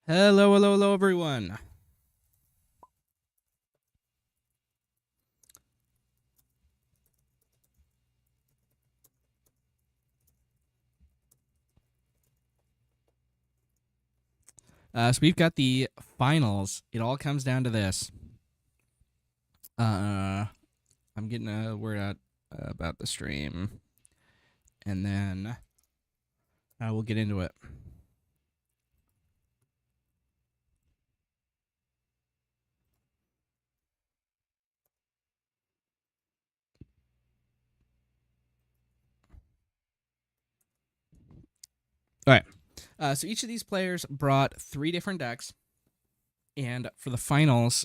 Hello, hello, hello, everyone. So we've got the finals. It all comes down to this. I'm getting a word out about the stream, and then we'll get into it. All right. So each of these players brought 3 different decks, and for the finals,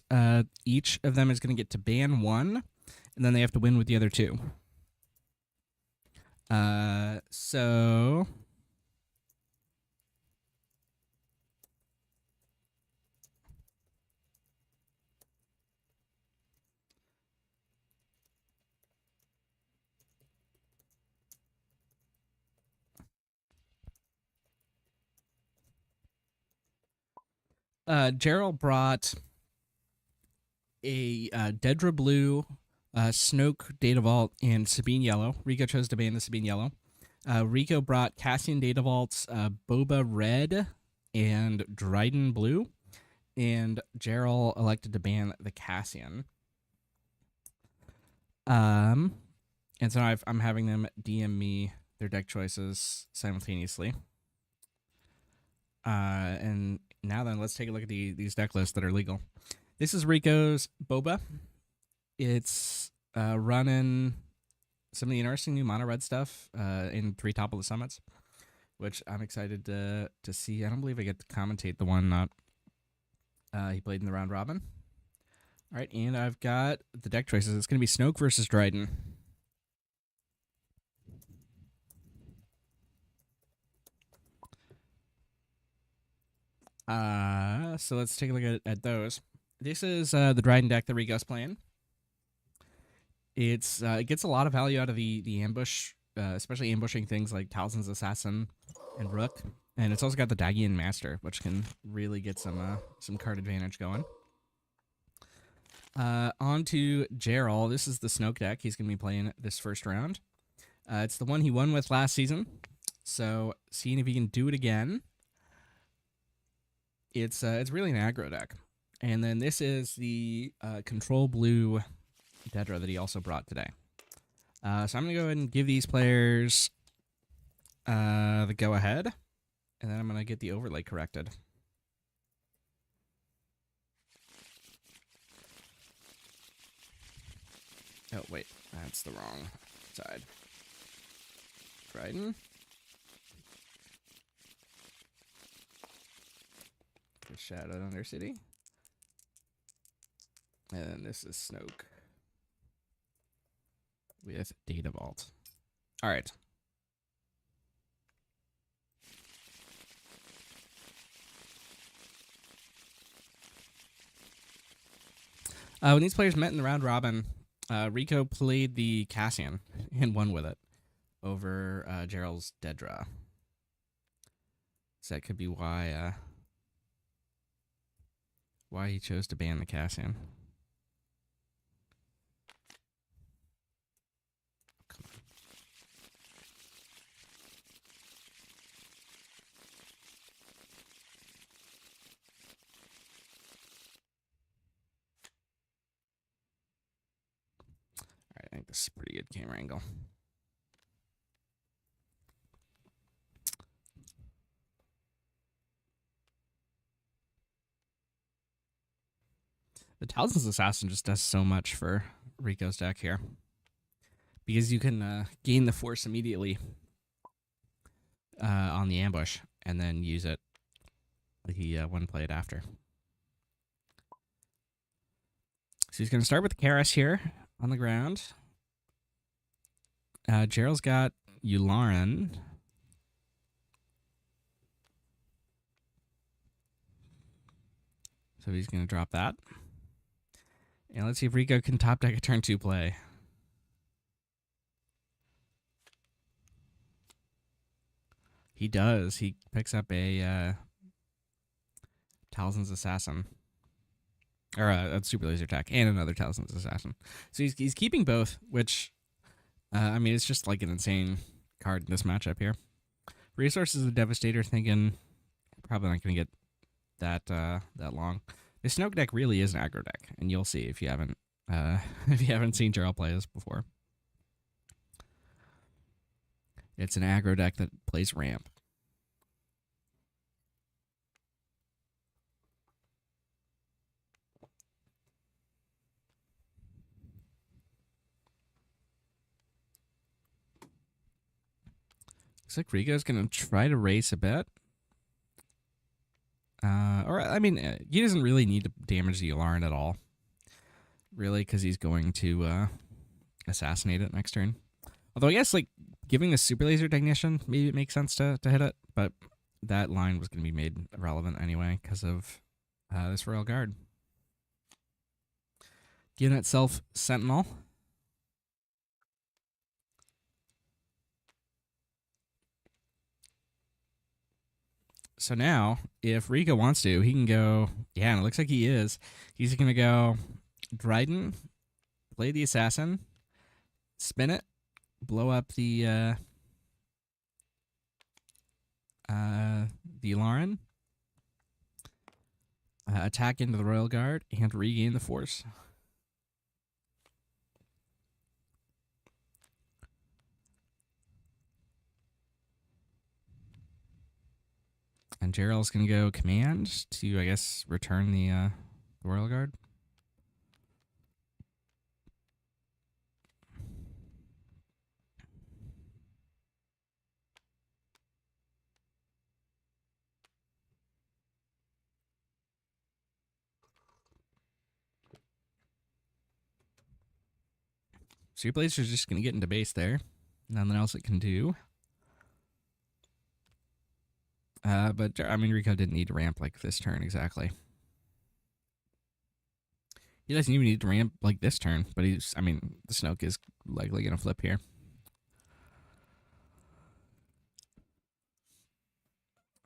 each of them is going to get to ban 1, and then they have to win with the other 2. So Jarol brought a Dedra Blue, Snoke Data Vault, and Sabine Yellow. Rico chose to ban the Sabine Yellow. Rico brought Cassian Data Vaults, Boba Red, and Dryden Blue. And Jarol elected to ban the Cassian. And so I'm having them DM me their deck choices simultaneously. And now then, let's take a look at these deck lists that are legal. This is Rico's Boba. It's running some of the interesting new mono red stuff in 3 top of the summits, which I'm excited to see. I don't believe I get to commentate the one that he played in the round robin. All right, and I've got the deck choices. It's going to be Snoke versus Dryden. So let's take a look at those. This is the Dryden deck that Rico's playing. It gets a lot of value out of the ambush, especially ambushing things like Talzin's Assassin and Rook. And it's also got the Dagian Master, which can really get some card advantage going. On to Jarol. This is the Snoke deck he's going to be playing this first round. It's the one he won with last season. So seeing if he can do it again. It's really an aggro deck. And then this is the Control Blue Dedra that he also brought today. So I'm going to go ahead and give these players the go-ahead. And then I'm going to get the overlay corrected. Oh, wait. That's the wrong side. Dryden. Shadowed Undercity. And then this is Snoke with Data Vault. All right. When these players met in the round robin, Rico played the Cassian and won with it over Jarol's Dedra. So that could be why he chose to ban the Cassian. Come on. All right, I think this is a pretty good camera angle. The Talzin's Assassin just does so much for Rico's deck here. Because you can gain the force immediately on the ambush and then use it when played after. So he's going to start with the Karas here on the ground. Jarol's got Yularen. So he's going to drop that. And let's see if Rico can top deck a turn 2 play. He does. He picks up a Talisman's Assassin. Or a Super Laser Attack and another Talisman's Assassin. So he's keeping both, which, I mean, it's just like an insane card in this matchup here. Resources of Devastator, thinking probably not going to get that long. This Snoke deck really is an aggro deck, and you'll see if you haven't seen Jarol play this before. It's an aggro deck that plays ramp. Looks like Rico's going to try to race a bit. Or, I mean, he doesn't really need to damage the Yularen at all. Really, because he's going to assassinate it next turn. Although, I guess, like, giving the Super Laser Technician, maybe it makes sense to hit it. But that line was going to be made irrelevant anyway because of this Royal Guard. Giving itself Sentinel. So now, if Rico wants to, he can go... Yeah, and it looks like he is. He's going to go Dryden, play the Assassin, spin it, blow up the Yularen, attack into the Royal Guard, and regain the Force. And Jarol's going to go command to, I guess, return the Royal Guard. Super Laser's just going to get into base there. Nothing else it can do. But, I mean, Rico didn't need to ramp like this turn exactly. He doesn't even need to ramp like this turn, but he's, I mean, the Snoke is likely going to flip here.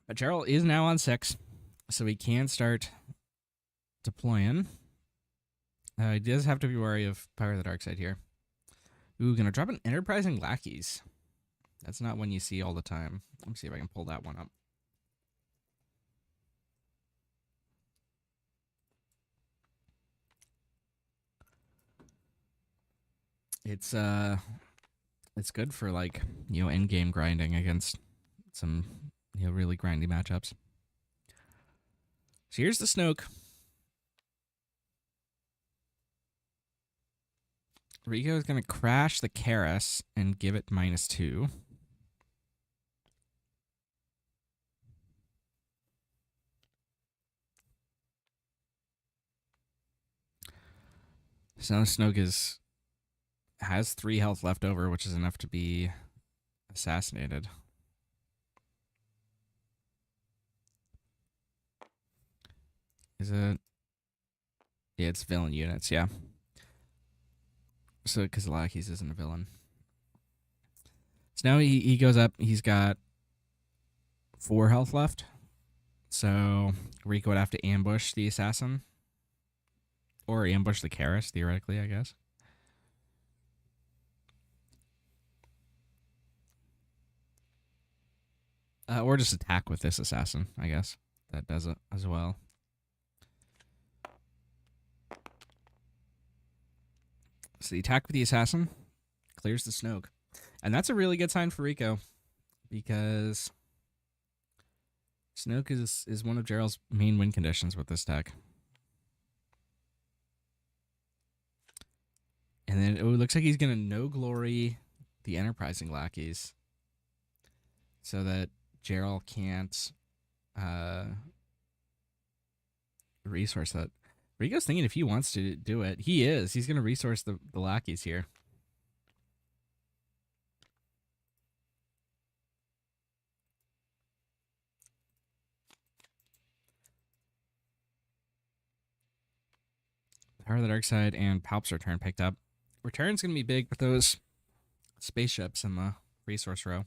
But Jarol is now on 6, so he can start deploying. He does have to be wary of Power of the Dark Side here. Ooh, going to drop an Enterprising Lackeys. That's not one you see all the time. Let me see if I can pull that one up. It's good for, like, you know, end game grinding against some, you know, really grindy matchups. So here's the Snoke. Rico is going to crash the Karis and give it -2. So Snoke has 3 health left over, which is enough to be assassinated. Is it? Yeah, it's villain units, yeah. So, because Lackeys isn't a villain. So now he goes up. He's got 4 health left. So Rico would have to ambush the assassin. Or ambush the Karis, theoretically, I guess. Or just attack with this assassin, I guess. That does it as well. So the attack with the assassin clears the Snoke. And that's a really good sign for Rico. Because Snoke is one of Jarol's main win conditions with this deck. And then it looks like he's going to no glory the Enterprising Lackeys. So that Jarol can't resource that. Rico's thinking if he wants to do it. He is. He's going to resource the Lackeys here. Power of the Dark Side and Palp's Return picked up. Return's going to be big with those spaceships in the resource row.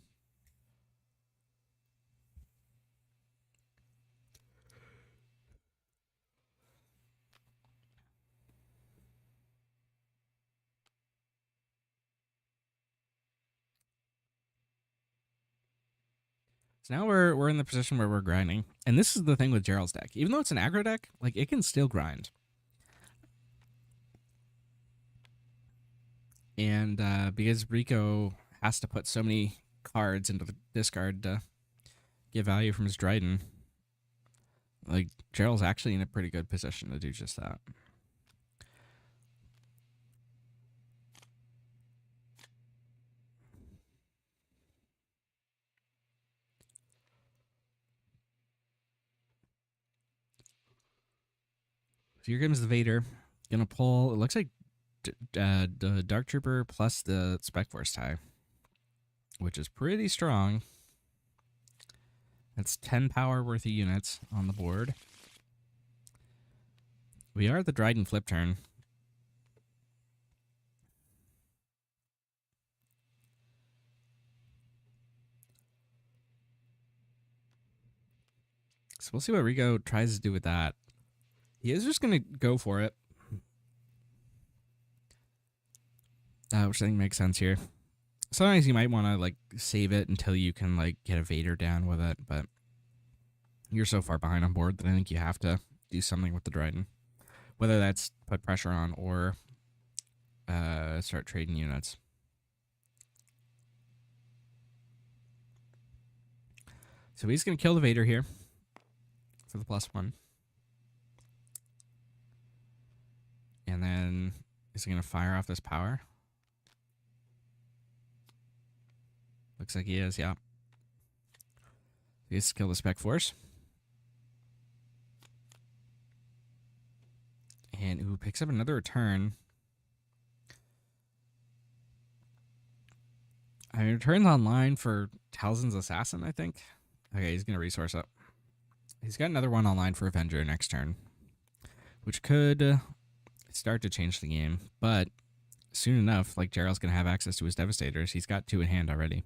So now we're in the position where we're grinding. And this is the thing with Jarol's deck. Even though it's an aggro deck, like it can still grind. And because Rico has to put so many cards into the discard to get value from his Dryden, like Jarol's actually in a pretty good position to do just that. So here comes the Vader. Gonna pull, it looks like the Dark Trooper plus the Spec Force tie, which is pretty strong. That's 10 power worth of units on the board. We are at the Dryden flip turn. So we'll see what Rico tries to do with that. He is just going to go for it. Which I think makes sense here. Sometimes you might want to like save it until you can like get a Vader down with it, but you're so far behind on board that I think you have to do something with the Dryden. Whether that's put pressure on or start trading units. So he's going to kill the Vader here for the +1. And then is he going to fire off this power? Looks like he is, yeah. He has to kill the Spec Force. And ooh, picks up another return. I mean, returns online for Talzin's Assassin, I think. Okay, he's going to resource up. He's got another one online for Avenger next turn, which could start to change the game. But soon enough, like Jarol's going to have access to his Devastators. He's got 2 in hand already.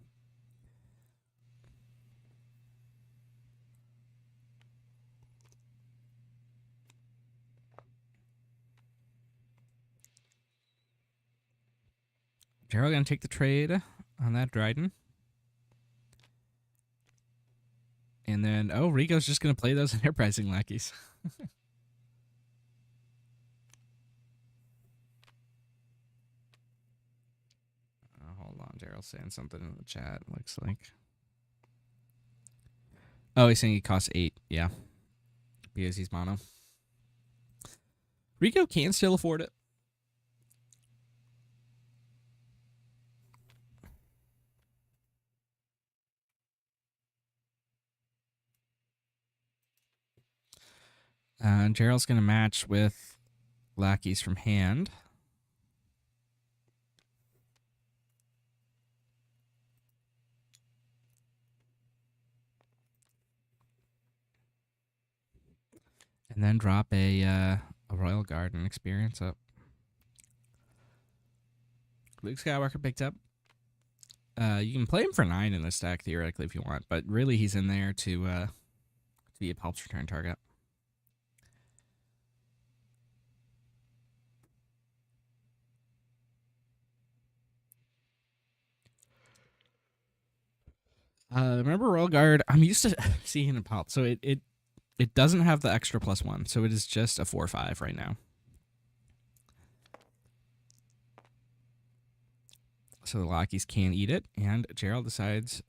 Jarol going to take the trade on that Dryden. And then, oh, Rico's just going to play those enterprising lackeys. Hold on, Jarol's saying something in the chat, looks like. Oh, he's saying he costs 8. Yeah. Because he's mono. Rico can still afford it. Jarol's going to match with lackeys from hand. And then drop a Royal Guard and experience up. Luke Skywalker picked up. You can play him for 9 in this stack theoretically if you want, but really he's in there to be a Palps return target. Remember Royal Guard? I'm used to seeing it in Palp, so it doesn't have the extra +1, so it is just a 4/5 right now. So the lackeys can eat it, and Jarol decides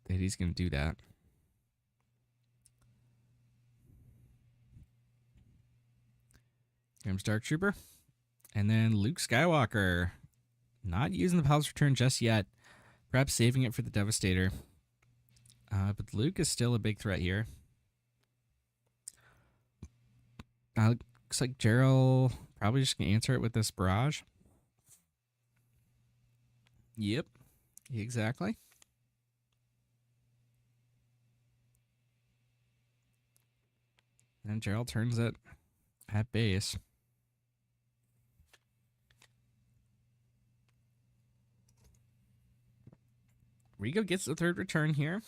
that he's going to do that. Here comes Dark Trooper. And then Luke Skywalker. Not using the Palps return just yet. Perhaps saving it for the Devastator. But Luke is still a big threat here. Looks like Jarol probably just going to answer it with this barrage. Yep, exactly. And Jarol turns it at base. Rico gets the 3rd return here.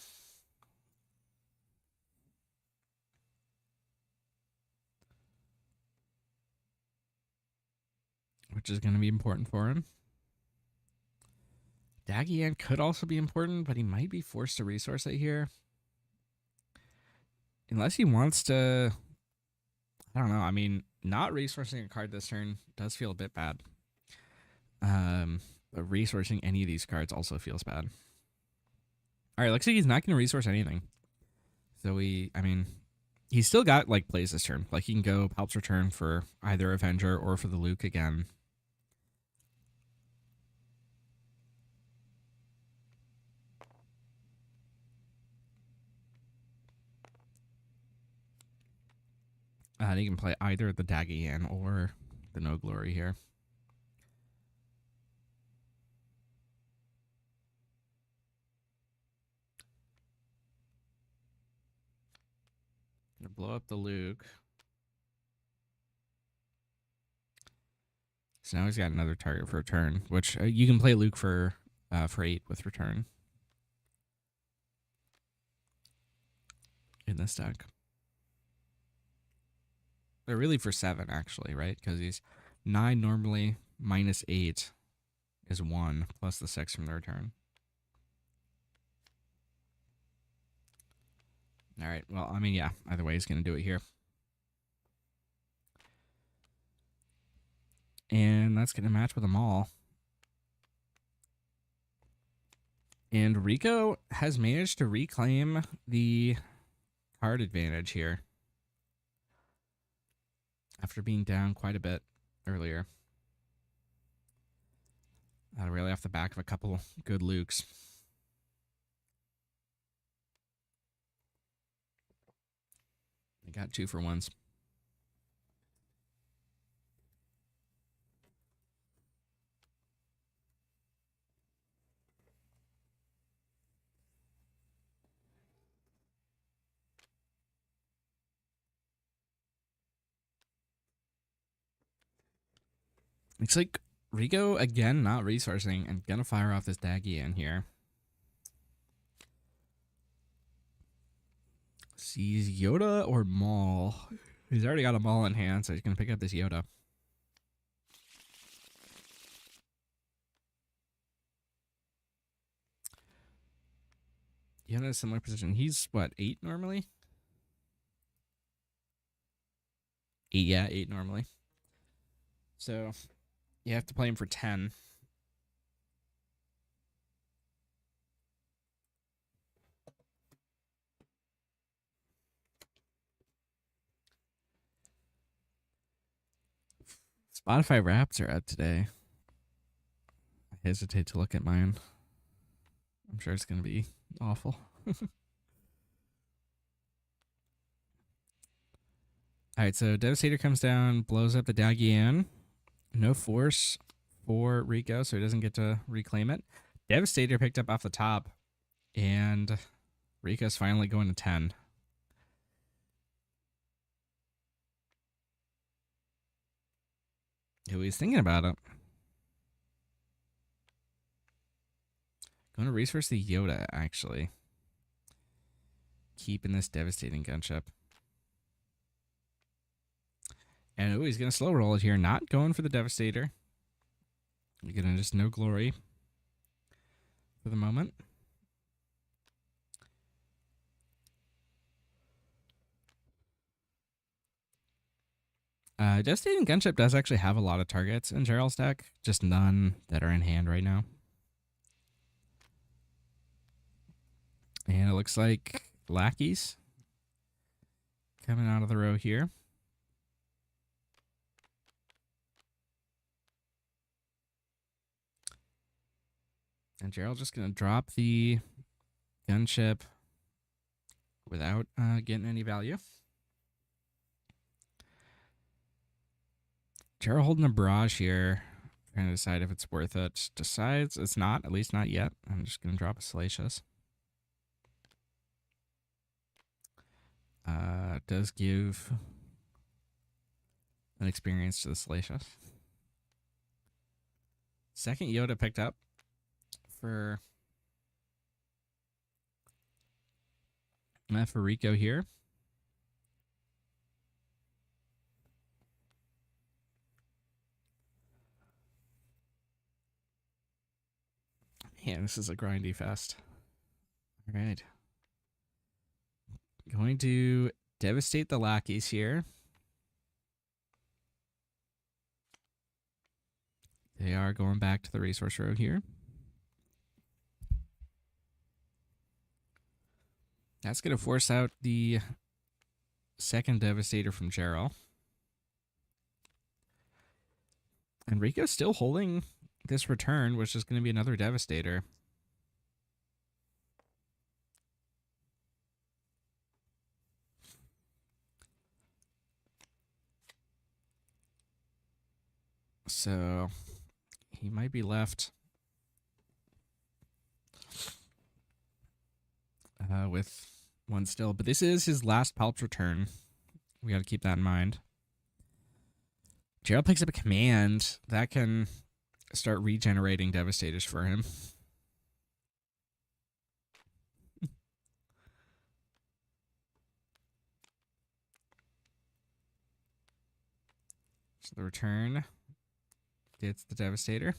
Which is going to be important for him. Dagian could also be important, but he might be forced to resource it here. Unless he wants to, I don't know. I mean, not resourcing a card this turn does feel a bit bad. But resourcing any of these cards also feels bad. All right, looks like he's not going to resource anything. So I mean, he's still got like plays this turn. Like he can go Palp's Return for either Avenger or for the Luke again. And he can play either the Dagian or the No Glory here. Gonna blow up the Luke. So now he's got another target for return, which you can play Luke for 8 with return in this deck. They're really for 7 actually, right? Because he's 9 normally minus 8 is 1 plus the 6 from the return. All right. Well, I mean, yeah. Either way, he's going to do it here. And that's going to match with them all. And Rico has managed to reclaim the card advantage here after being down quite a bit earlier. Really off the back of a couple good Lukes. They got 2-for-1s. Looks like Rico, again, not resourcing and gonna fire off this Dagian here. Sees Yoda or Maul. He's already got a Maul in hand, so he's gonna pick up this Yoda. Yoda in a similar position. He's, what, 8 normally? 8, yeah, 8 normally. So you have to play him for 10. Spotify Wraps are out today. I hesitate to look at mine. I'm sure it's going to be awful. All right, so Devastator comes down, blows up the Dagian. No force for Rico, so he doesn't get to reclaim it. Devastator picked up off the top, and Rico's finally going to 10. Who he's thinking about it. Going to resource the Yoda, actually. Keeping this devastating gunship. And he's going to slow roll it here. Not going for the Devastator. You're going to just no glory for the moment. Devastating Gunship does actually have a lot of targets in Jarol's deck, just none that are in hand right now. And it looks like lackeys coming out of the row here. And Jarol just going to drop the gunship without getting any value. Jarol holding a barrage here. Trying to decide if it's worth it. Decides it's not, at least not yet. I'm just going to drop a Salacious. Does give an experience to the Salacious. Second Yoda picked up for Rico here. Yeah, this is a grindy fest. All right. Going to devastate the lackeys here. They are going back to the resource row here. That's going to force out the second Devastator from Jarol. And Rico's still holding this return, which is going to be another Devastator. So he might be left with one still. But this is his last Palp's return. We got to keep that in mind. Jarol picks up a command that can start regenerating Devastators for him. So the return gets the Devastator.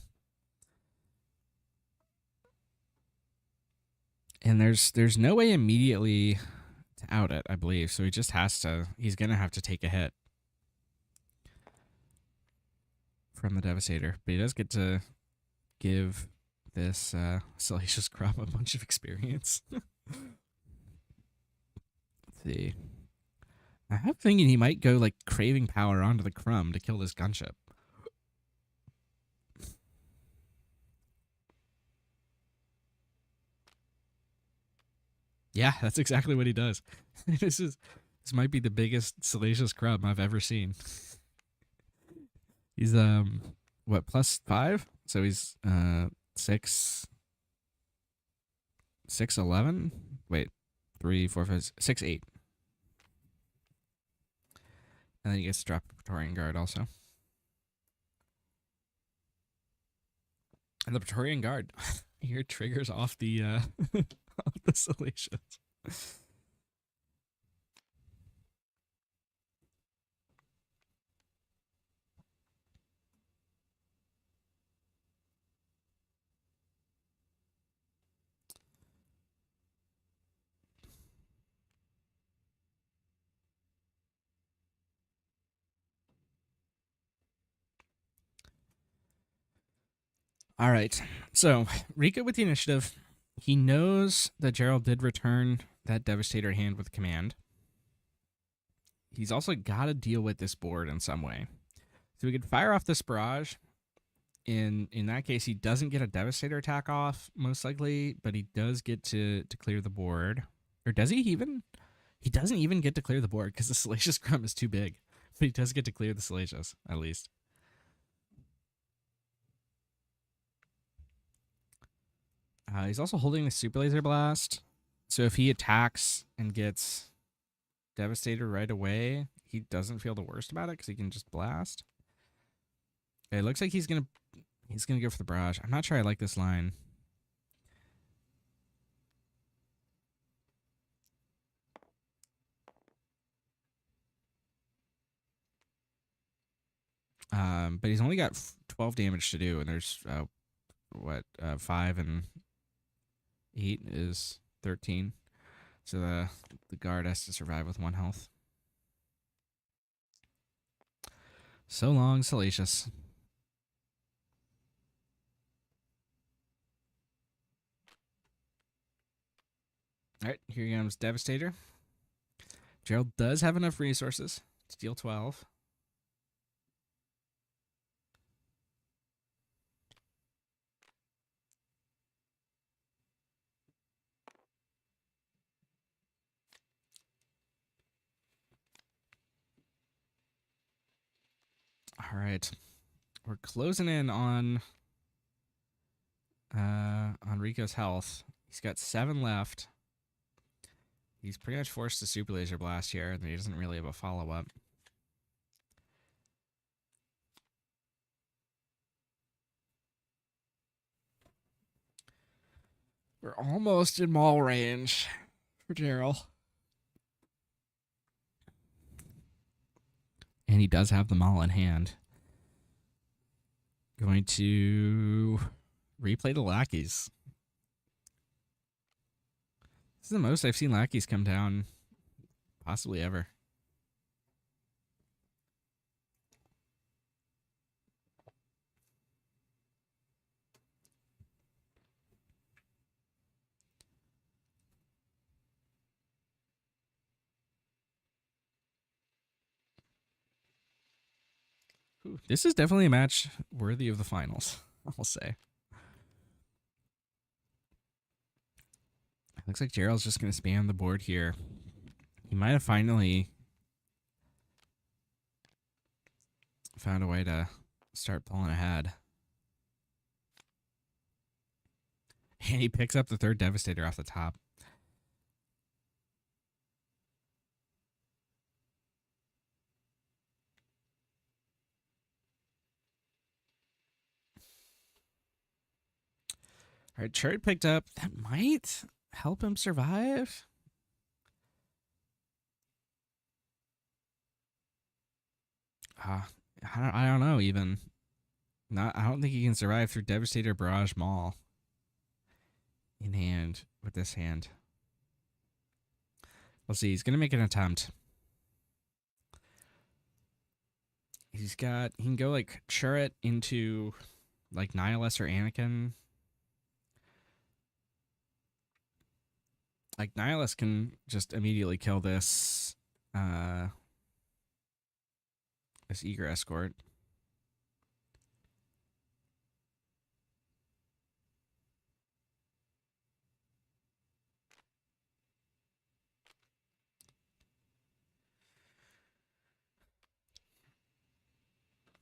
And there's no way immediately to out it, I believe. So he just has to, he's going to have to take a hit from the Devastator. But he does get to give this Salacious Crumb a bunch of experience. Let's see. I'm thinking he might go like Craving Power onto the Crumb to kill this gunship. Yeah, that's exactly what he does. This might be the biggest Salacious Crumb I've ever seen. He's what, +5? So he's 6'11"? Wait, 3, 4, 5, 6, 8. And then he gets to drop a Praetorian Guard also. And the Praetorian Guard here triggers off the off the Salacious. All right, so Rico with the initiative. He knows that Jarol did return that Devastator hand with command. He's also got to deal with this board in some way. So we could fire off this barrage. In that case, he doesn't get a Devastator attack off, most likely, but he does get to clear the board. Or does he even? He doesn't even get to clear the board because the Salacious Crumb is too big. But he does get to clear the Salacious, at least. He's also holding the Super Laser Blast. So if he attacks and gets Devastator right away, he doesn't feel the worst about it because he can just blast. Okay, it looks like he's gonna go for the barrage. I'm not sure I like this line. But he's only got 12 damage to do, and there's 5 and 8 is 13. So the guard has to survive with 1 health. So long, Salacious. All right, here comes Devastator. Jarol does have enough resources to deal 12. All right, we're closing in on Rico's health. He's got 7 left. He's pretty much forced to Super Laser Blast here, and he doesn't really have a follow-up. We're almost in maul range for Jarol. And he does have the maul in hand. Going to replay the lackeys. This is the most I've seen lackeys come down possibly ever. Ooh, this is definitely a match worthy of the finals, I'll say. Looks like Jarol's just going to spam the board here. He might have finally found a way to start pulling ahead. And he picks up the third Devastator off the top. All right, Chart picked up. That might help him survive. I don't know even. I don't think he can survive through Devastator, Barrage, Maul in hand with this hand. We'll see. He's gonna make an attempt. He can go like Churret into like Nihilus or Anakin. Like Nihilus can just immediately kill this this Eager Escort.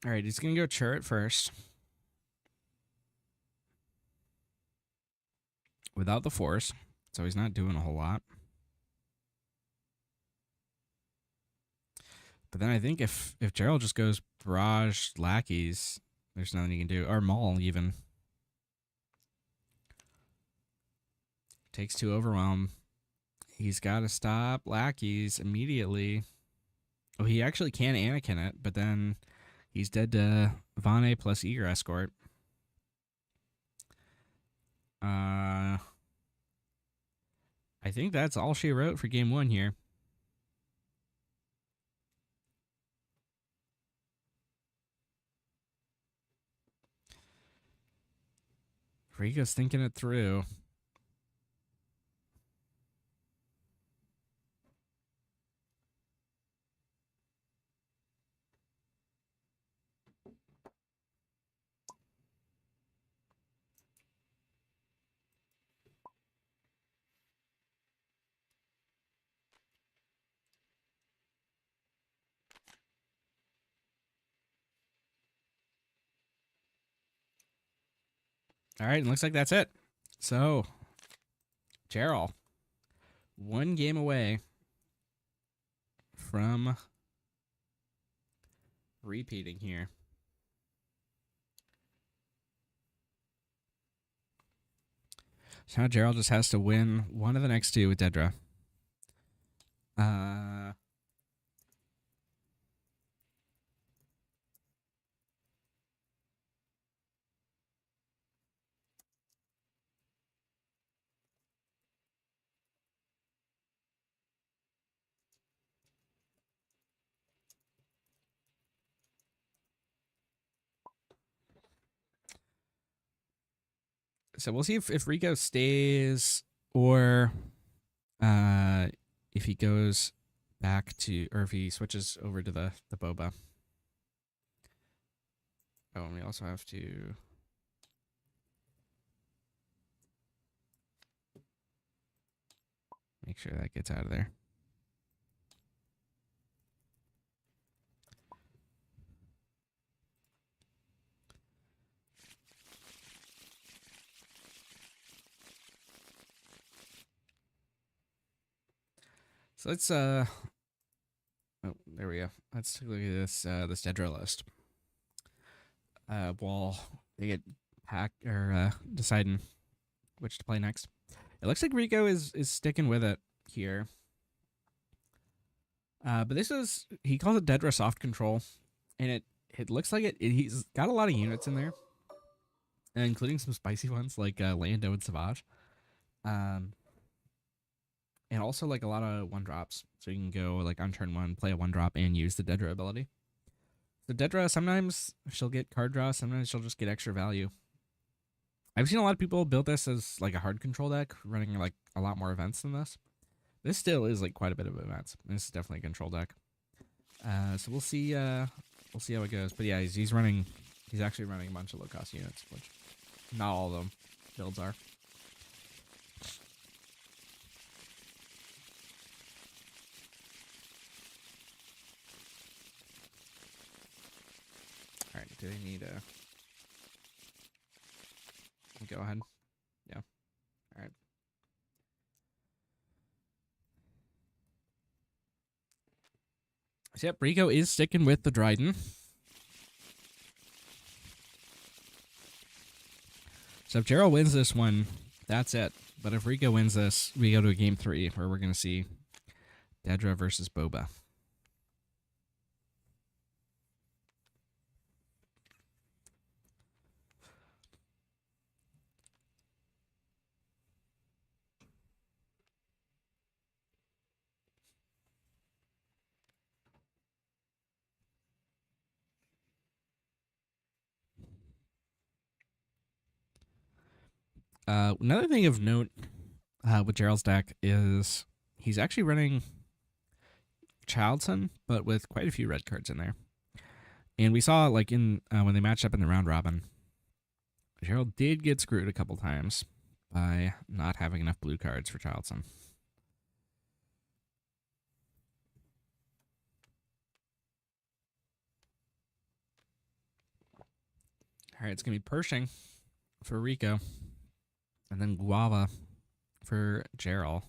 All right, he's gonna go Churret first. Without the Force, so he's not doing a whole lot. But then I think if Jarol just goes Barrage Lackeys, there's nothing he can do. Or Maul even. Takes 2 Overwhelm. He's got to stop Lackeys immediately. Oh, he actually can Anakin it, but then he's dead to Vane plus Eager Escort. I think that's all she wrote for game 1 here. Rico's thinking it through. All right, and looks like that's it. So, Jarol, 1 game away from repeating here. So now Jarol just has to win one of the next 2 with Dedra. So we'll see if Rico stays or if he goes back to, or if he switches over to the Boba. Oh, and we also have to make sure that gets out of there. So let's oh, there we go. Let's take a look at this this Dedra list. While they get packed or deciding which to play next. It looks like Rico is sticking with it here. But this is, he calls it Dedra soft control, and it looks like he's got a lot of units in there, including some spicy ones like Lando and Savage. And also like a lot of 1-drops. So you can go like on turn 1, play a 1-drop and use the Dedra ability. The Dedra, sometimes she'll get card draw, sometimes she'll just get extra value. I've seen a lot of people build this as like a hard control deck, running like a lot more events than this. This still is like quite a bit of events. This is definitely a control deck. So we'll see we'll see how it goes. But yeah, he's running. He's actually running a bunch of low cost units, which not all of them builds are. All right, do they need a? Go ahead. Yeah. All right. So, yep, Rico is sticking with the Dryden. So if Jarol wins this one, that's it. But if Rico wins this, we go to a game 3 where we're going to see Dedra versus Boba. Another thing of note with Jarol's deck is he's actually running Childson, but with quite a few red cards in there. And we saw, like, in when they matched up in the round robin, Jarol did get screwed a couple times by not having enough blue cards for Childson. All right, it's going to be Pershing for Rico. And then Guava for Jarol.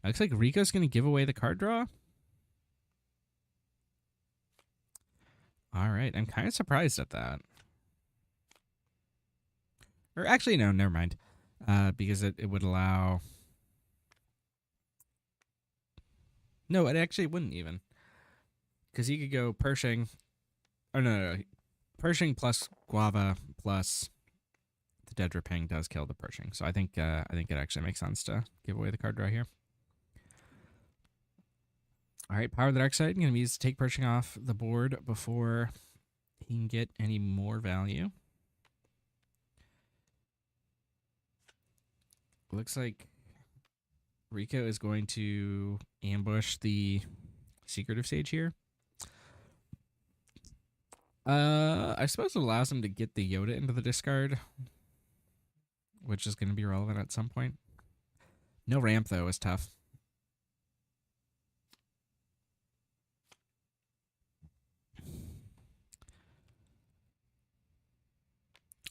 Looks like Rico's going to give away the card draw. All right, I'm kind of surprised at that. Or actually, no, never mind. Because it would allow... No, it actually wouldn't even. Because he could go Pershing... Oh, no. Pershing plus Guava plus the Dedra Ping does kill the Pershing. So I think it actually makes sense to give away the card draw here. All right, Power of the Dark Side. Going to be used to take Pershing off the board before he can get any more value. Looks like Rico is going to ambush the Secretive Sage here. I suppose it allows him to get the Yoda into the discard, which is going to be relevant at some point. No ramp, though, is tough.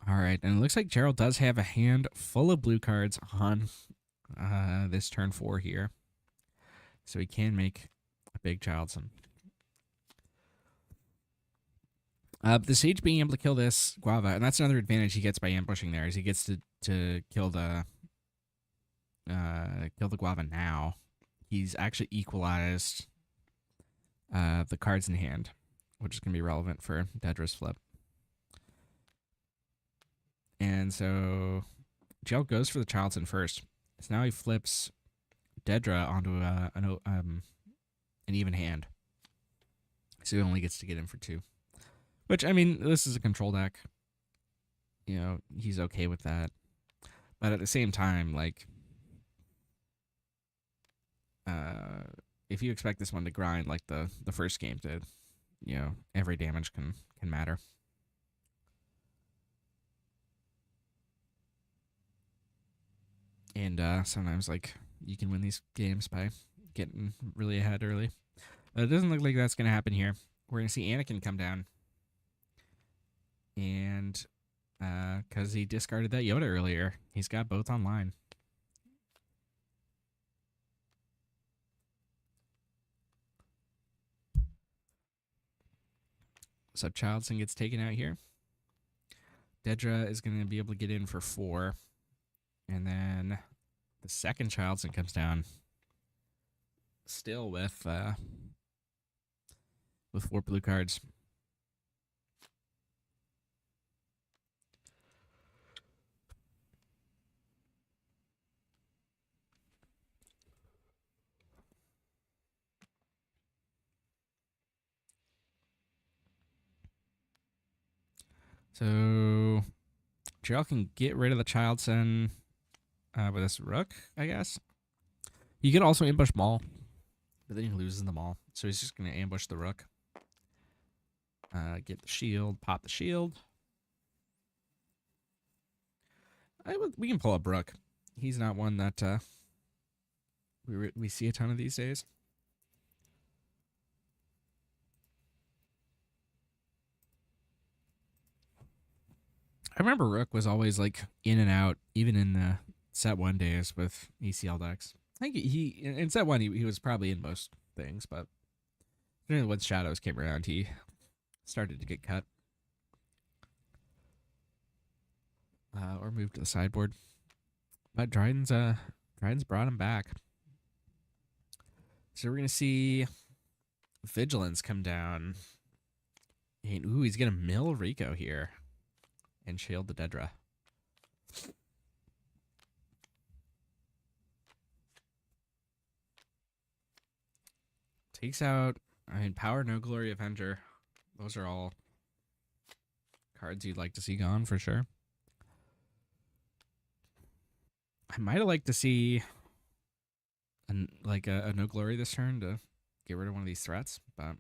All right, and it looks like Jarol does have a hand full of blue cards on this turn 4 here. So he can make a big Childson. The Sage being able to kill this Guava, and that's another advantage he gets by ambushing there, is he gets to kill the Guava now. He's actually equalized the cards in hand, which is going to be relevant for Dedra's flip. And so Jarol goes for the Childson first. So now he flips Dedra onto an even hand. So he only gets to get in for 2. Which, I mean, this is a control deck. You know, he's okay with that. But at the same time, like, if you expect this one to grind like the first game did, you know, every damage can matter. And sometimes, like, you can win these games by getting really ahead early. But it doesn't look like that's going to happen here. We're going to see Anakin come down. And because he discarded that Yoda earlier, he's got both online. So Childson gets taken out here. Dedra is going to be able to get in for 4. And then the second Childson comes down. Still with 4 blue cards. So Jarol can get rid of the Childson with this Rook, I guess. You could also ambush Maul, but then he loses them all. So he's just going to ambush the rook. Get the shield, pop the shield. We can pull up rook. He's not one that we see a ton of these days. I remember rook was always like in and out, even in the set 1 days with ECL decks. I think he in set 1 he was probably in most things, but once shadows came around, he started to get cut. Or moved to the sideboard. But Dryden's brought him back. So we're gonna see Vigilance come down. And, ooh, he's gonna mill Rico here. And shield the Dedra. Takes out, Power, No Glory, Avenger. Those are all cards you'd like to see gone for sure. I might have liked to see a No Glory this turn to get rid of one of these threats, but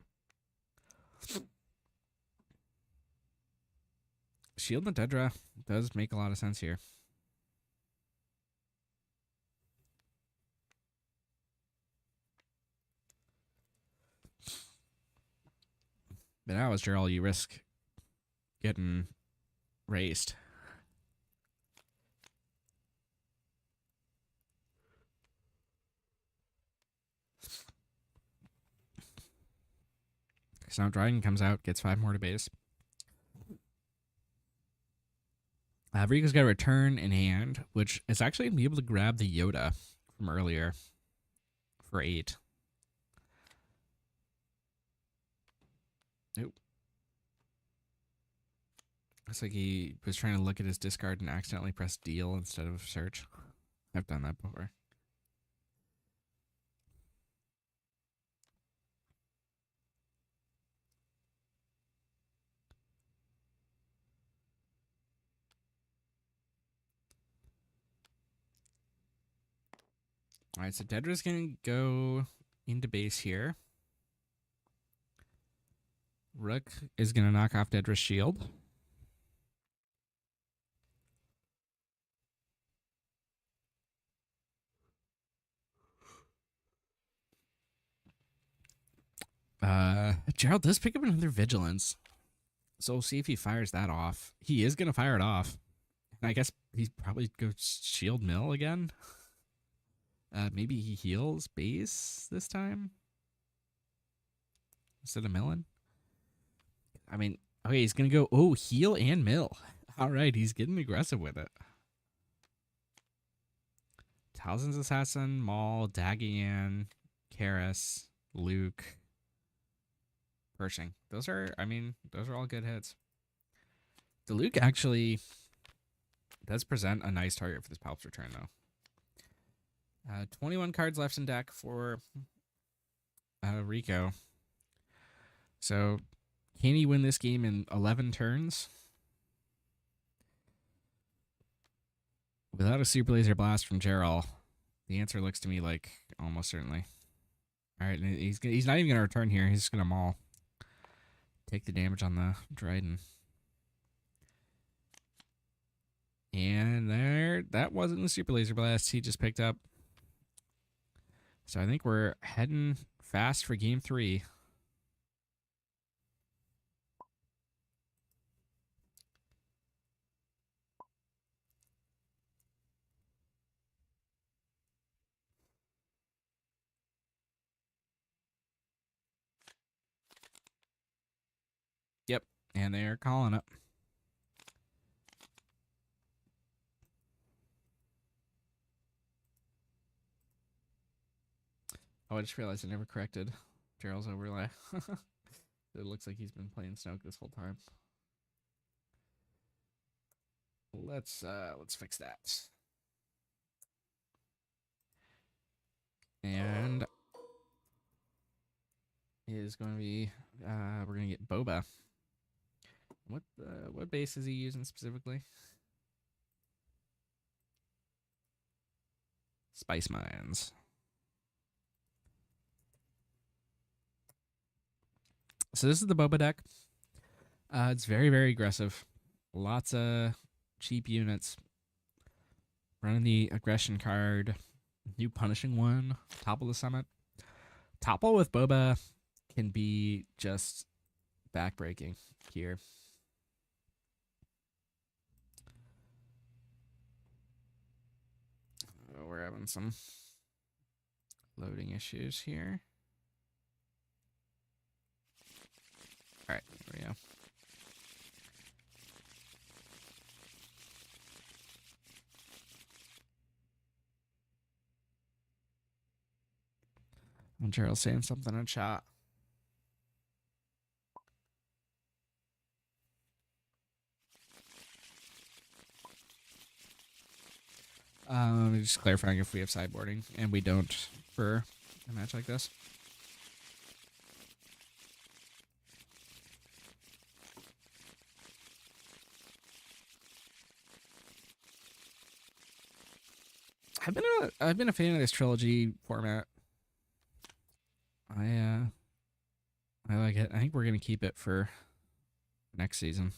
shield the Dedra does make a lot of sense here. But now as Jarol, you risk getting raced. So now Dryden comes out, gets 5 more to base. Rico's got a return in hand, which is actually going to be able to grab the Yoda from earlier for 8. Nope. Looks like he was trying to look at his discard and accidentally press deal instead of search. I've done that before. All right, so Dedra's going to go into base here. Rook is going to knock off Dedra's shield. Jarol does pick up another Vigilance. So we'll see if he fires that off. He is going to fire it off. And I guess he's probably go shield mill again. Maybe he heals base this time instead of milling. Okay, he's going to go, heal and mill. All right, he's getting aggressive with it. Talzin's Assassin, Maul, Dagian, Karis, Luke, Pershing. Those are all good hits. The Luke actually does present a nice target for this Palp's return, though. 21 cards left in deck for Rico. So, can he win this game in 11 turns? Without a Super Laser Blast from Jarol, the answer looks to me like almost certainly. All right, he's not even going to return here. He's just going to maul. Take the damage on the Dryden. And that wasn't the Super Laser Blast he just picked up. So I think we're heading fast for game 3. Yep, and they're calling it. Oh, I just realized I never corrected Jarol's overlay. It looks like he's been playing Snoke this whole time. Let's fix that. And is going to be we're going to get Boba. What base is he using specifically? Spice Mines. So this is the Boba deck. It's very, very aggressive. Lots of cheap units. Running the aggression card. New punishing one. Topple the summit. Topple with Boba can be just backbreaking here. Oh, we're having some loading issues here. All right, there we go. And Jarol saying something in chat. Just clarifying if we have sideboarding, and we don't for a match like this. I've been a fan of this trilogy format. I like it. I think we're gonna keep it for next season.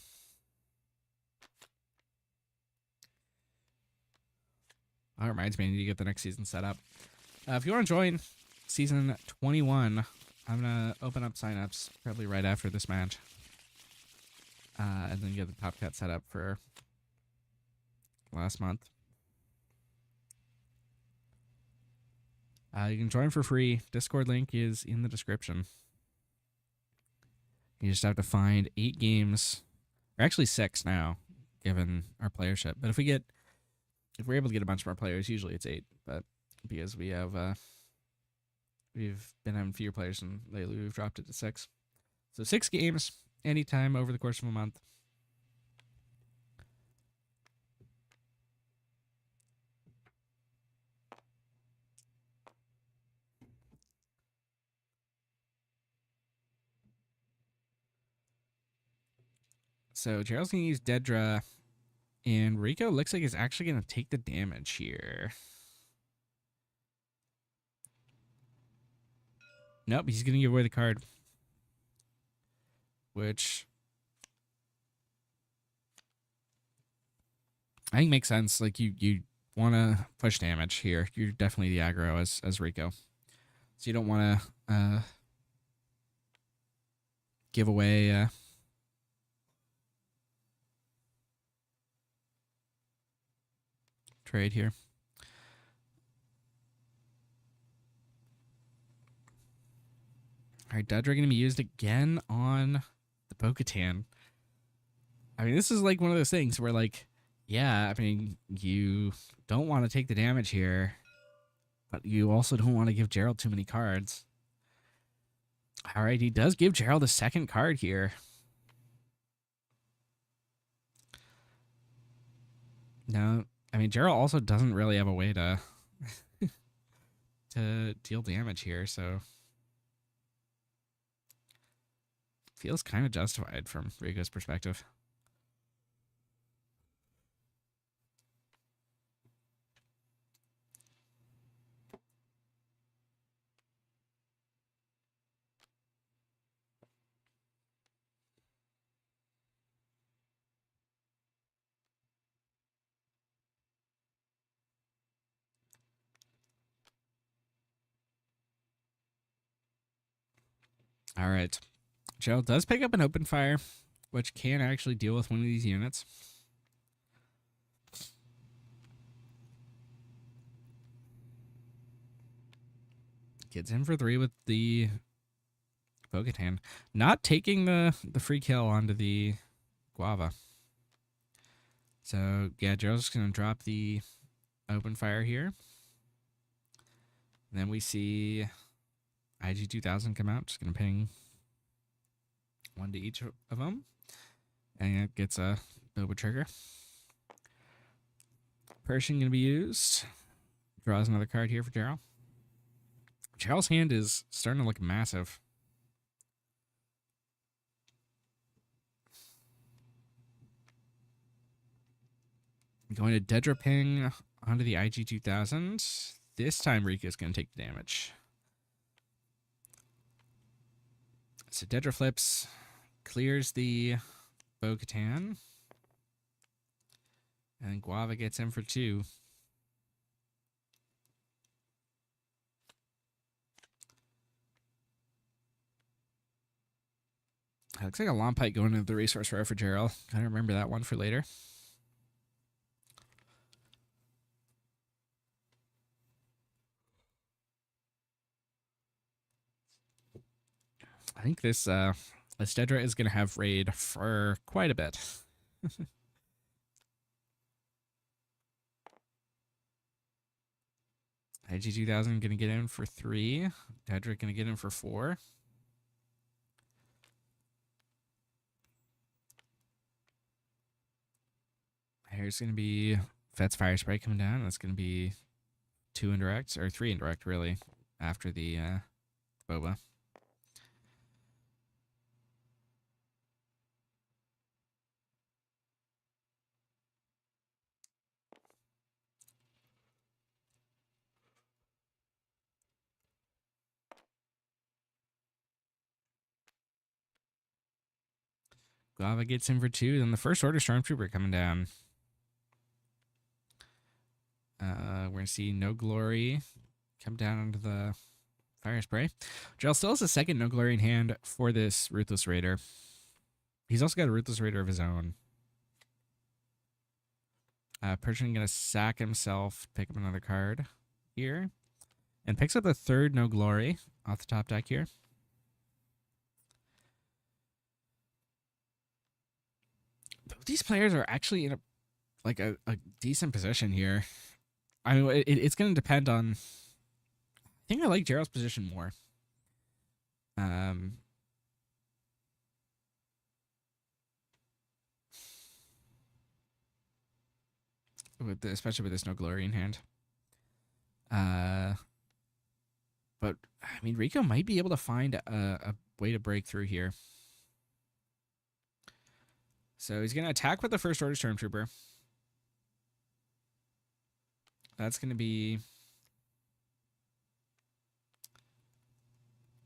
That reminds me, I need to get the next season set up. If you want to join season 21, I'm gonna open up signups probably right after this match, and then get the top cut set up for last month. You can join for free. Discord link is in the description. You just have to find 8 games, or actually 6 now, given our playership. But if we're able to get a bunch more players, usually it's 8. But because we've been having fewer players and lately we've dropped it to 6. So 6 games anytime over the course of a month. So Jarol's going to use Dedra, and Rico looks like he's actually going to take the damage here. Nope, he's going to give away the card. Which I think makes sense. Like, you want to push damage here. You're definitely the aggro as Rico. So you don't want to give away... trade here. All right, Dedra going to be used again on the Bo-Katan. I mean, this is like one of those things where, like, yeah, I mean, you don't want to take the damage here, but you also don't want to give Jarol too many cards. All right, he does give Jarol the second card here. No, I mean, Jarol also doesn't really have a way to to deal damage here, so feels kind of justified from Rico's perspective. All right. Jarol does pick up an open fire, which can actually deal with one of these units. Gets in for 3 with the Bo-Katan. Not taking the free kill onto the Guava. So, yeah, Jarol's just going to drop the open fire here. And then we see IG-2000 come out. Just going to ping 1 to each of them. And it gets a Boba trigger. Pershing going to be used. Draws another card here for Jarol. Jarol's hand is starting to look massive. Going to Dedra ping onto the IG-2000. This time Rico's going to take the damage. So Dedra flips, clears the Bo-Katan, and Guava gets in for 2. It looks like a long pike going into the resource row for Jarol. Gotta remember that one for later. I think this Dedra is gonna have raid for quite a bit. IG-2000 gonna get in for 3. Dedra gonna get in for 4. Here's gonna be Fet's Fire Spray coming down. That's gonna be 2 indirects, or 3 indirect really, after the Boba. Guava gets in for 2. Then the First Order Stormtrooper coming down. We're going to see No Glory come down onto the Fire Spray. Jarol still has a second No Glory in hand for this Ruthless Raider. He's also got a Ruthless Raider of his own. Persian going to sack himself, pick up another card here. And picks up the third No Glory off the top deck here. These players are actually in a decent position here. I mean, it's going to depend on. I think I like Jarol's position more. Especially with this No Glory in hand. But I mean, Rico might be able to find a way to break through here. So he's going to attack with the First Order Stormtrooper. That's going to be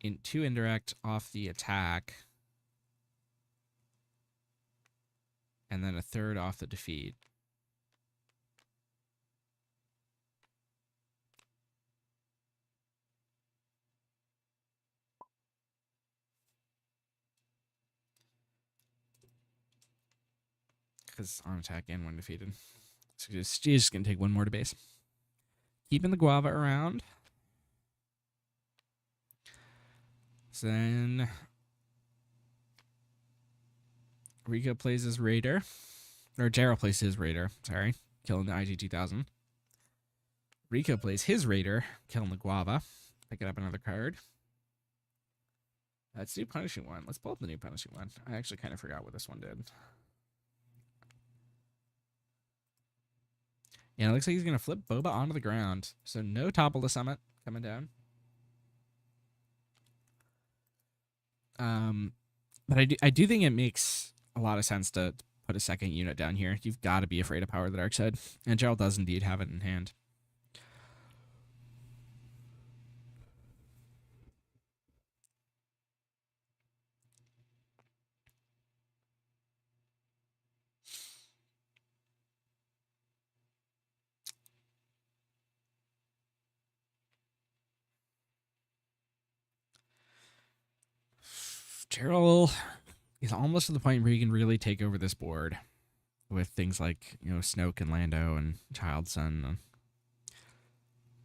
in 2 indirect off the attack. And then a 3rd off the defeat. Because on attack and when defeated. So she's just going to take 1 more to base. Keeping the Guava around. So then Rico plays his Raider. Or Jarol plays his Raider. Sorry. Killing the IG-2000. Rico plays his Raider. Killing the Guava. Picking up another card. That's new Punishing One. Let's pull up the new Punishing One. I actually kind of forgot what this one did. Yeah, it looks like he's going to flip Boba onto the ground. So no Topple the Summit coming down. But I do think it makes a lot of sense to put a second unit down here. You've got to be afraid of Power of the Dark Side. And Jarol does indeed have it in hand. Jarol is almost to the point where he can really take over this board with things like, you know, Snoke and Lando and Child Son.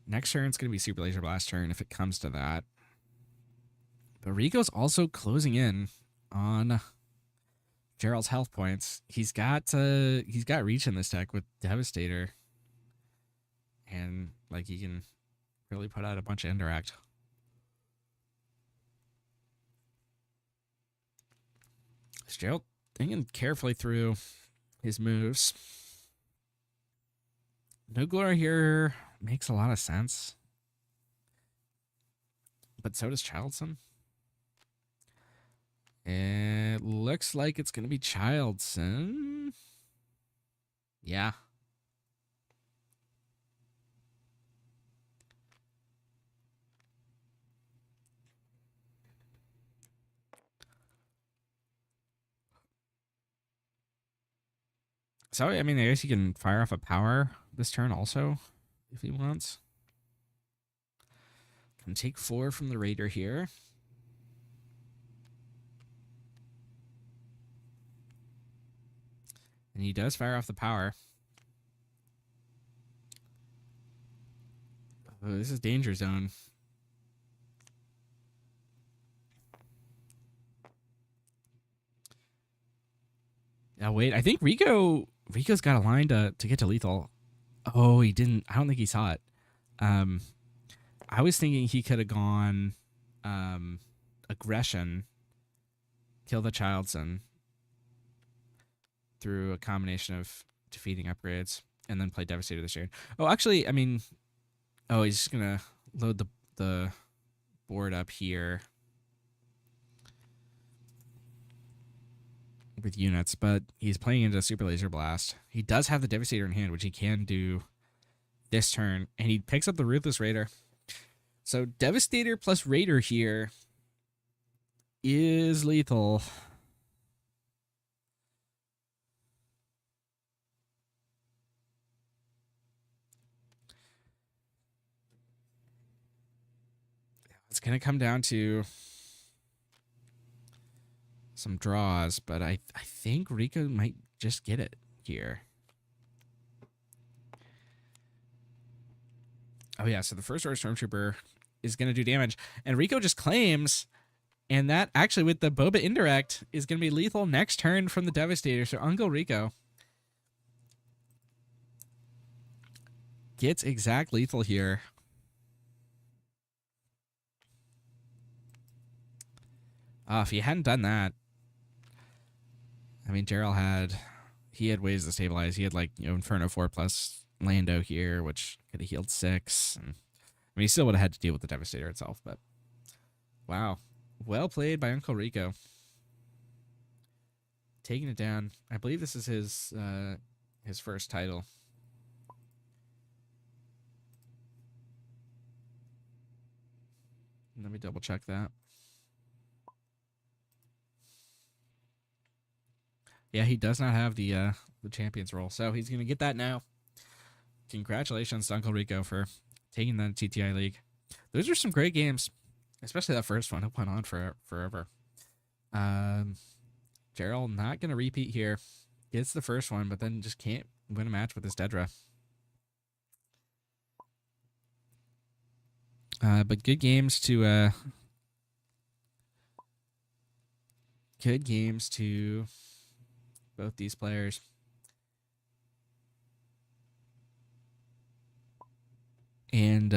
Next turn, it's going to be Super Laser Blast turn if it comes to that. But Rico's also closing in on Jarol's health points. He's got reach in this deck with Devastator. And like he can really put out a bunch of indirect. Jarol thinking carefully through his moves. No Glory here makes a lot of sense. But so does Child Son. It looks like it's going to be Child Son. Yeah. So, I mean, I guess he can fire off a power this turn also, if he wants. Can take 4 from the Raider here. And he does fire off the power. Oh, this is danger zone. Now, wait, I think Rico's got a line to get to lethal. Oh, he didn't. I don't think he saw it. I was thinking he could have gone aggression, kill the Childson through a combination of defeating upgrades, and then play Devastator this turn. Oh, actually, I mean, oh, he's just gonna load the board up here with units, but he's playing into Super Laser Blast. He does have the Devastator in hand, which he can do this turn, and he picks up the Ruthless Raider. So Devastator plus Raider here is lethal. It's going to come down to some draws, but I think Rico might just get it here. Oh, yeah, so the first order Stormtrooper is going to do damage, and Rico just claims, and that actually with the Boba indirect is going to be lethal next turn from the Devastator, so UncleRico gets exact lethal here. If he hadn't done that, I mean, Jarol had ways to stabilize. He had like, you know, Inferno 4 plus Lando here, which could have healed 6. And, I mean, he still would have had to deal with the Devastator itself, but wow. Well played by UncleRico. Taking it down. I believe this is his first title. Let me double check that. Yeah, he does not have the champion's role, so he's gonna get that now. Congratulations to UncleRico for taking the TTI League. Those are some great games, especially that first one. It went on for forever. Jarol not gonna repeat here. Gets the first one, but then just can't win a match with his Dedra. But good games to both these players. And